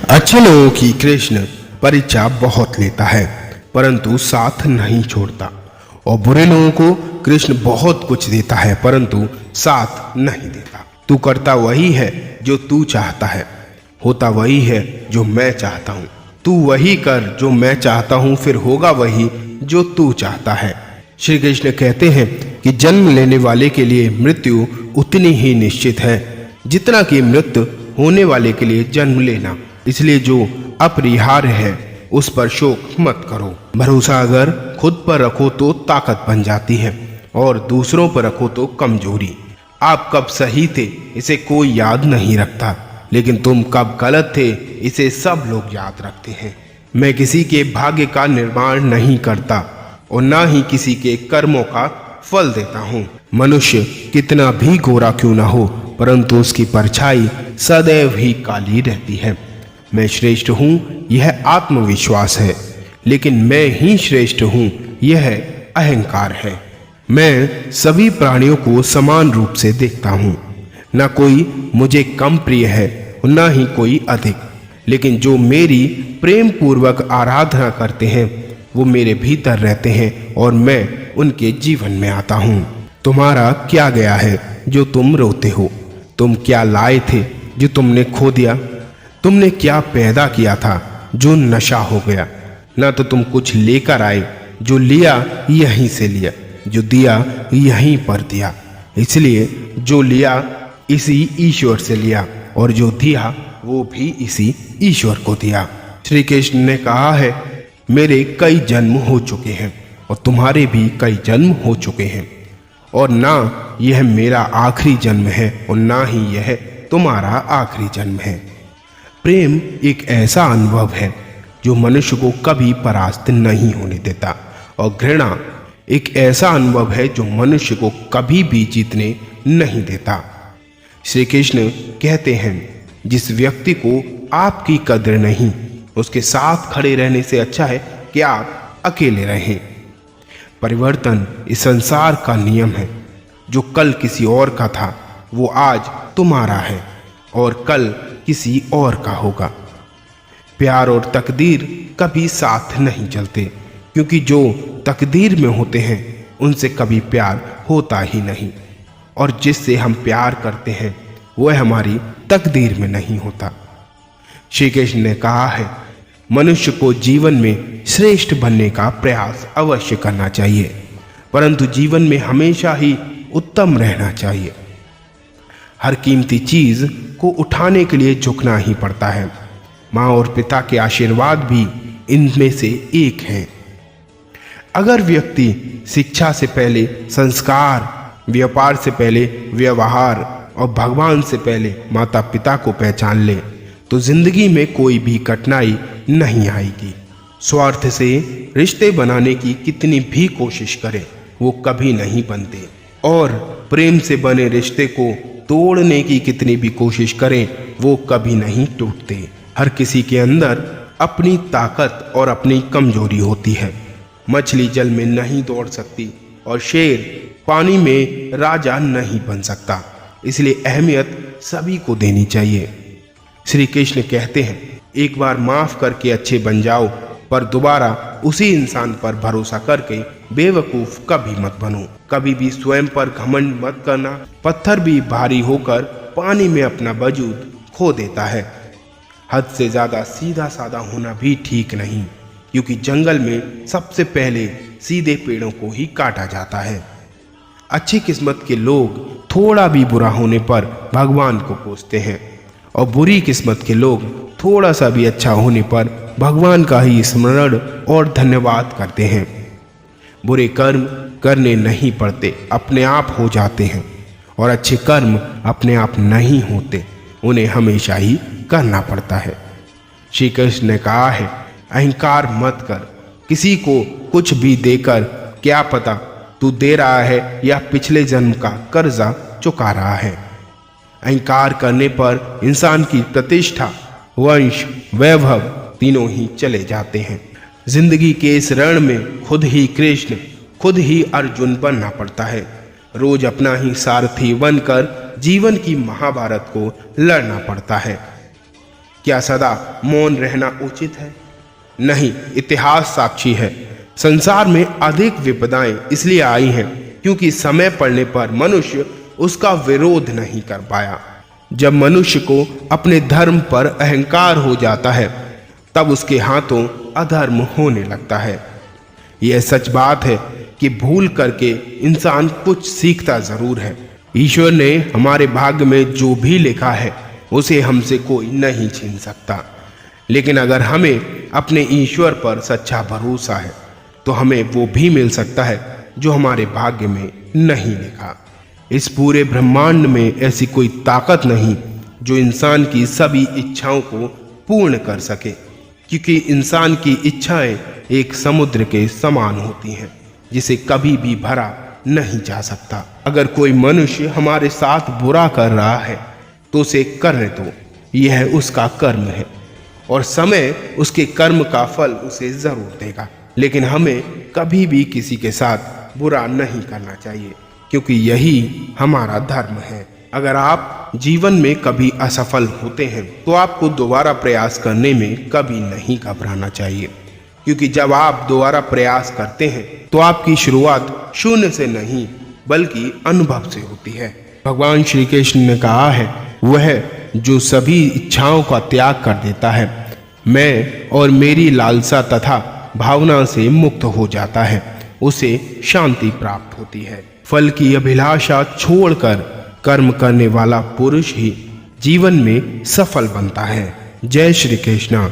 अच्छे लोगों की कृष्ण परीक्षा बहुत लेता है परंतु साथ नहीं छोड़ता, और बुरे लोगों को कृष्ण बहुत कुछ देता है परंतु साथ नहीं देता। तू करता वही है जो तू चाहता है, होता वही है जो मैं चाहता हूँ। तू वही कर जो मैं चाहता हूँ, फिर होगा वही जो तू चाहता है। श्री कृष्ण कहते हैं कि जन्म लेने वाले के लिए मृत्यु उतनी ही निश्चित है जितना कि मृत्यु होने वाले के लिए जन्म लेना। इसलिए जो अपरिहार्य है उस पर शोक मत करो। भरोसा अगर खुद पर रखो तो ताकत बन जाती है और दूसरों पर रखो तो कमजोरी। आप कब सही थे इसे कोई याद नहीं रखता, लेकिन तुम कब गलत थे इसे सब लोग याद रखते हैं। मैं किसी के भाग्य का निर्माण नहीं करता और ना ही किसी के कर्मों का फल देता हूँ। मनुष्य कितना भी गोरा क्यों ना हो परंतु उसकी परछाई सदैव ही काली रहती है। मैं श्रेष्ठ हूँ यह आत्मविश्वास है, लेकिन मैं ही श्रेष्ठ हूँ यह अहंकार है। मैं सभी प्राणियों को समान रूप से देखता हूँ, न कोई मुझे कम प्रिय है और न ही कोई अधिक, लेकिन जो मेरी प्रेम पूर्वक आराधना करते हैं वो मेरे भीतर रहते हैं और मैं उनके जीवन में आता हूँ। तुम्हारा क्या गया है जो तुम रोते हो? तुम क्या लाए थे जो तुमने खो दिया? तुमने क्या पैदा किया था जो नशा हो गया? ना तो तुम कुछ लेकर आए, जो लिया यहीं से लिया, जो दिया यहीं पर दिया। इसलिए जो लिया इसी ईश्वर से लिया और जो दिया वो भी इसी ईश्वर को दिया। श्री कृष्ण ने कहा है, मेरे कई जन्म हो चुके हैं और तुम्हारे भी कई जन्म हो चुके हैं, और ना यह मेरा आखिरी जन्म है और ना ही यह तुम्हारा आखिरी जन्म है। प्रेम एक ऐसा अनुभव है जो मनुष्य को कभी परास्त नहीं होने देता, और घृणा एक ऐसा अनुभव है जो मनुष्य को कभी भी जीतने नहीं देता। श्री कृष्ण कहते हैं, जिस व्यक्ति को आपकी कद्र नहीं उसके साथ खड़े रहने से अच्छा है कि आप अकेले रहें। परिवर्तन इस संसार का नियम है। जो कल किसी और का था वो आज तुम्हारा है और कल किसी और का होगा। प्यार और तकदीर कभी साथ नहीं चलते, क्योंकि जो तकदीर में होते हैं उनसे कभी प्यार होता ही नहीं, और जिससे हम प्यार करते हैं वह हमारी तकदीर में नहीं होता। श्री कृष्ण ने कहा है, मनुष्य को जीवन में श्रेष्ठ बनने का प्रयास अवश्य करना चाहिए, परंतु जीवन में हमेशा ही उत्तम रहना चाहिए। हर कीमती चीज को उठाने के लिए झुकना ही पड़ता है। माँ और पिता के आशीर्वाद भी इनमें से एक है। अगर व्यक्ति शिक्षा से पहले संस्कार, व्यापार से पहले व्यवहार और भगवान से पहले माता पिता को पहचान ले तो जिंदगी में कोई भी कठिनाई नहीं आएगी। स्वार्थ से रिश्ते बनाने की कितनी भी कोशिश करें वो कभी नहीं बनते, और प्रेम से बने रिश्ते को तोड़ने की कितनी भी कोशिश करें वो कभी नहीं टूटते। हर किसी के अंदर अपनी ताकत और अपनी कमजोरी होती है। मछली जल में नहीं दौड़ सकती और शेर पानी में राजा नहीं बन सकता, इसलिए अहमियत सभी को देनी चाहिए। श्री कृष्ण कहते हैं, एक बार माफ करके अच्छे बन जाओ, पर दोबारा उसी इंसान पर भरोसा करके बेवकूफ कभी मत बनो। कभी भी स्वयं पर घमंड मत करना। पत्थर भी भारी होकर पानी में अपना वजूद खो देता है। हद से ज्यादा सीधा साधा होना भी ठीक नहीं, क्योंकि जंगल में सबसे पहले सीधे पेड़ों को ही काटा जाता है। अच्छी किस्मत के लोग थोड़ा भी बुरा होने पर भगवान को कोसते हैं, और बुरी किस्मत के लोग थोड़ा सा भी अच्छा होने पर भगवान का ही स्मरण और धन्यवाद करते हैं। बुरे कर्म करने नहीं पड़ते, अपने आप हो जाते हैं, और अच्छे कर्म अपने आप नहीं होते, उन्हें हमेशा ही करना पड़ता है। श्री कृष्ण ने कहा है, अहंकार मत कर। किसी को कुछ भी देकर क्या पता तू दे रहा है या पिछले जन्म का कर्जा चुका रहा है। अहंकार करने पर इंसान की प्रतिष्ठा, वंश, वैभव तीनों ही चले जाते हैं। जिंदगी के इस रण में खुद ही कृष्ण, खुद ही अर्जुन बनना पड़ता है। रोज अपना ही सारथी बनकर जीवन की महाभारत को लड़ना पड़ता है। क्या सदा मौन रहना उचित है? नहीं, इतिहास साक्षी है। संसार में अधिक विपदाएं इसलिए आई हैं क्योंकि समय पड़ने पर मनुष्य उसका विरोध नहीं कर पाया। जब मनुष्य को अपने धर्म पर अहंकार हो जाता है तब उसके हाथों अधर्म होने लगता है। यह सच बात है कि भूल करके इंसान कुछ सीखता जरूर है। ईश्वर ने हमारे भाग्य में जो भी लिखा है उसे हमसे कोई नहीं छीन सकता। लेकिन अगर हमें अपने ईश्वर पर सच्चा भरोसा है तो हमें वो भी मिल सकता है जो हमारे भाग्य में नहीं लिखा। इस पूरे ब्रह्मांड में ऐसी कोई ताकत नहीं जो इंसान की सभी इच्छाओं को पूर्ण कर सके, क्योंकि इंसान की इच्छाएं एक समुद्र के समान होती हैं जिसे कभी भी भरा नहीं जा सकता। अगर कोई मनुष्य हमारे साथ बुरा कर रहा है तो उसे करने दो, यह उसका कर्म है और समय उसके कर्म का फल उसे जरूर देगा। लेकिन हमें कभी भी किसी के साथ बुरा नहीं करना चाहिए, क्योंकि यही हमारा धर्म है। अगर आप जीवन में कभी असफल होते हैं तो आपको दोबारा प्रयास करने में कभी नहीं घबराना चाहिए, क्योंकि जब आप दोबारा प्रयास करते हैं तो आपकी शुरुआत शून्य से नहीं बल्कि अनुभव से होती है। भगवान श्री कृष्ण ने कहा है, वह जो सभी इच्छाओं का त्याग कर देता है, मैं और मेरी लालसा तथा भावना से मुक्त हो जाता है, उसे शांति प्राप्त होती है। फल की अभिलाषा छोड़कर कर्म करने वाला पुरुष ही जीवन में सफल बनता है। जय श्री कृष्ण।